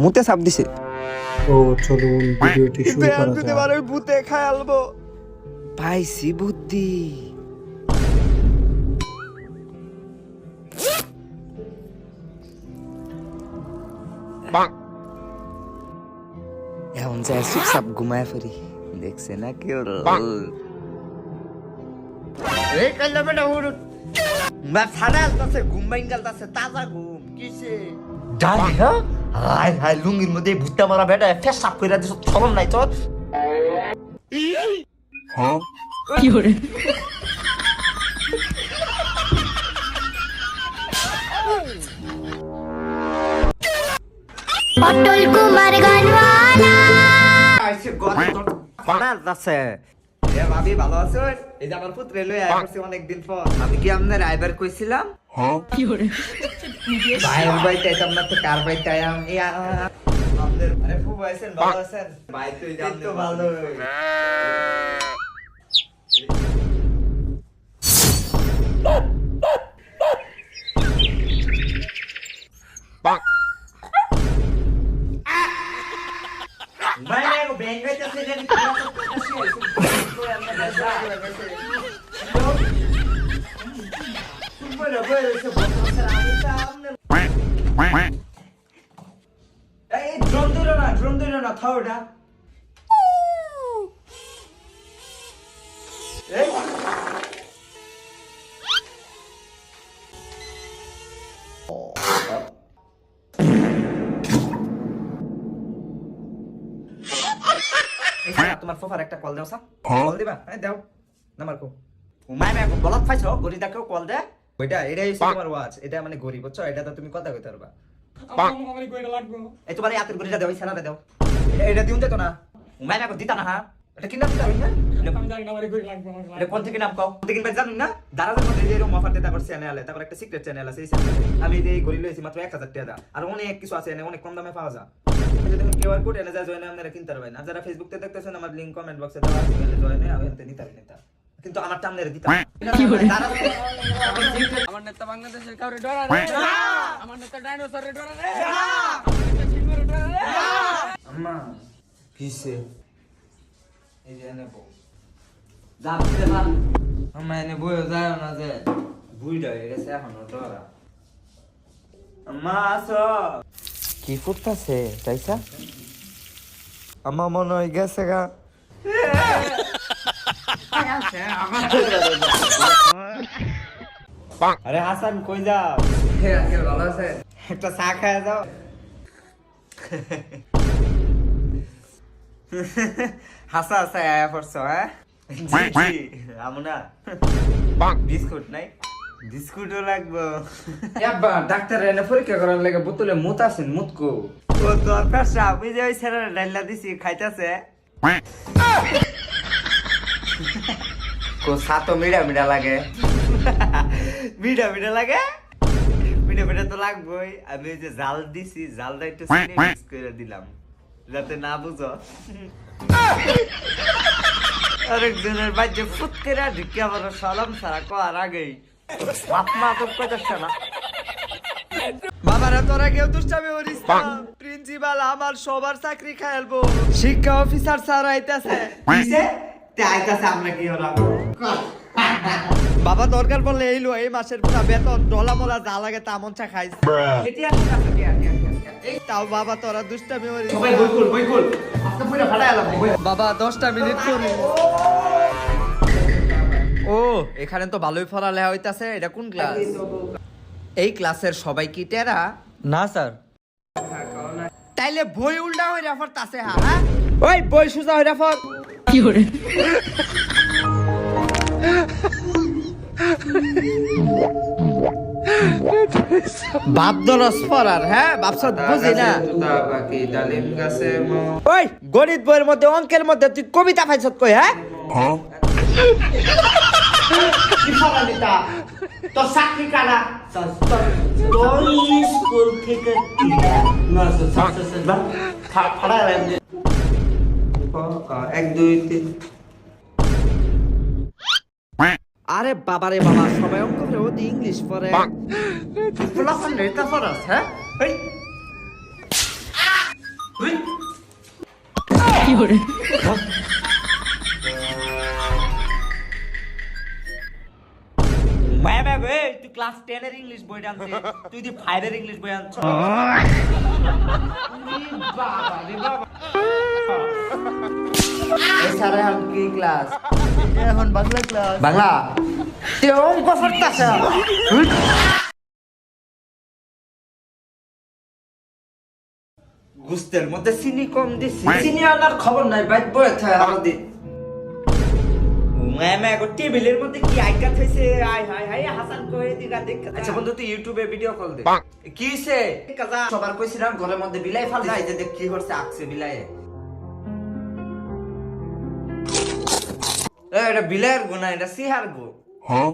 মুতে চাপ দিছে। তো চলুন ভিডিওটি শুরু করা যদি যাক। আর ওই ভূতে খায় আলবো। পাইছি বুদ্ধি। এখন যায় চুপচাপ ঘুমায় ফেরি, দেখছে না কেউ। এই কাল্লা বেটা উড়ুট মা ছাড়া আলতাছে, ঘুম বাইন গালতাছে, তাজা ঘুম কিসে জানি। হ্যাঁ হাই হাই লুঙ্গির মধ্যে ভুট্টা মারা বেটা ফেস সাফ কইরা দিছ, ছলন নাই তোর। হ্যাঁ কি করে অটল কুমার গানওয়ালা আইছে গরে তোর ছাড়া আলতাছে। এ ভাবি ভালো আছো? এই যে আমার পুত্র লই আই করছে অনেকদিন পর। আমি কি আপনার আইবার কইছিলাম? হ্যাঁ কি করে ভাই ভাই তাইতাম না তো কার ভাই তাইম। এই আমাদের আরে ফুফু আছেন, ভালো আছেন? ভাই তুই জান তো ভালো। ভাই না বেঙ্গাই যাচ্ছে জানি কি তো আমরা দাদা সুপার রবার এসে বসে আমি সামনে। এই ড্রোন দিলো না থাও এটা। এই তোমার ফোফার একটা কল দাও সা, কল দিবা? দাও নাম্বার কো। ঘুমাই না বলত ফাইছো, গরি দাকেও কল দে। ওইটা এটাই হচ্ছে তোমার ওয়াচ, এটা মানে গরি বুঝছো, এটা তো তুমি কথা কইতে পারবা। আমার কইটা লাগবে এই তোমার হাতের গরিটা দাও, এই ছানাটা দাও। এটা দিউন তো না ঘুমাই না দিতা না। হ্যাঁ এটা কিনা দিতা হই না, আমি জানি না আমার কই লাগবে আমার এটা কোন থেকে নাম কও, কোন থেকে ভাই জানুন না। দারাজের মধ্যে যে এরকম অফার দেতা করছে চ্যানেলে, তারপর একটা সিক্রেট চ্যানেল আছে, এই চ্যানেলে আমি এই গরি লইছি মাত্র 1000 টাকা, আর অনেক কিছু আছে এনে, অনেক কম দামে পাওয়া যায়। এই যে দেখুন কিউআর কোড এনে যা জয়েন আপনারা কিনতে পারবেন। আর যারা ফেসবুক তে দেখতেছেন আমার লিংক কমেন্ট বক্সে দেওয়া আছে, এনে জয়েন আমি এতে নিতে পারবেন। কিন্তু আমার টামনেরে দিতা কি করে? আমার নেতা বাংলাদেশের কাউরে ডরা রে, আমার নেতা ডাইনোসরের ডরা রে, আমার নেতা সিংহের ডরা রে। আম্মা কিসে এই যে এনে বউ যাচ্ছে না। আম্মা এনে বইও যায় না, যে বুইড়া হয়ে গেছে এখনো ডরা। আম্মা আসো। কি করতেছে তাইসা? আম্মা মনে হয়ে গেছে গা। আরে হাসান কই যাও? ভালো আছে? একটা চা খায় যাও। হাসা হাসা আয়া পড়ছো? হ্যাঁ আমরা বিস্কুট নাই? বিস্কুটও লাগবো। ডাক্তার এনে পরীক্ষা করার লাগে বোতলে মুত আছেন, মুতকো ও তোর পেশা। আমি যে ওই ছেড়ে ডাইলা দিছি খাইতেছে কো সাতো মিডা মিডা লাগে। মিডা মিডা লাগে, মিডা মিডা তো লাগবেই। আমি ওই যে জাল দিছি, জালটা একটু চিনি মিক্স করে দিলাম যাতে না বুঝো। আরেকজনের বাজে ফুট করে ঢুকে আবার সালাম সারা করার আগেই আপনা তো কইতাছ না। বাবারা তোরা কেউ দুষ্টামি করিস না। প্রিন্সিপাল আমার সবার চাকরি খাইলবো, শিক্ষা অফিসার স্যার আইতাছে। কিসে তে আইতাছে? আমরা কি হলাম? বাবা দরকার পড়লে এইলো এই মাসের পুরো বেতন ডলা মোলা যা লাগে তা মন চা খাইছ। এটি এই তাও বাবা তোরা দুষ্টামি করিস। সবাই বই কুল আজকে পুরো ফাটাইলাম বাবা। 10টা মিনিট করি। ও এখানে তো ভালোই পড়ালেখা হইতাছে। এটা কোন ক্লাস? এই ক্লাসের সবাই কি টেরা? না স্যার। তাইলে বই উল্টা হই রেফার তাছে। হ্যাঁ ওই বই সুজা হই রেফার। কি করে বাপ দরস পড়ার। হ্যাঁ বাপসত বুঝি না। ওই গণিত বইয়ের মধ্যে অঙ্কের মধ্যে তুই কবিতা পাইছত কই? হ্যাঁ তোর চাকরি কারা? তোর স্কুল থেকে 1 2 3। আরে বাবারে বাবা, সবাই অঙ্ক পড়ে, ওদি ইংলিশ পড়ে। প্লাস নেতা পড়াস? হ্যাঁ hore ম্যাম তুই ক্লাস 10 এর ইংলিশ বই আনছিস তুই দি 5 এর ইংলিশ বই আনছিস বাবা রে বাবা এই স্যার এখন কি ক্লাস এখন বাংলা ক্লাস বাংলা তে অঙ্ক পড়তাছ গুস্তের মধ্যে চিনি কম দিছি চিনি আনার খবর নাই বাইক বয়ে থাকে আরো দিন ম্যামে গো টেবিলের মধ্যে কি আইকা থাইছে আই হাই হাই হাসান কই দিগা দেখ আচ্ছা বন্ধু তুই ইউটিউবে ভিডিও কল দে কি হইছে কাজা সবার কইছিলাম ঘরের মধ্যে বিলাই ফাল যাই যে দেখ কি করছে আকছে বিলায়ে এটা বিলায়ের গো না এটা সিহার গো হ্যাঁ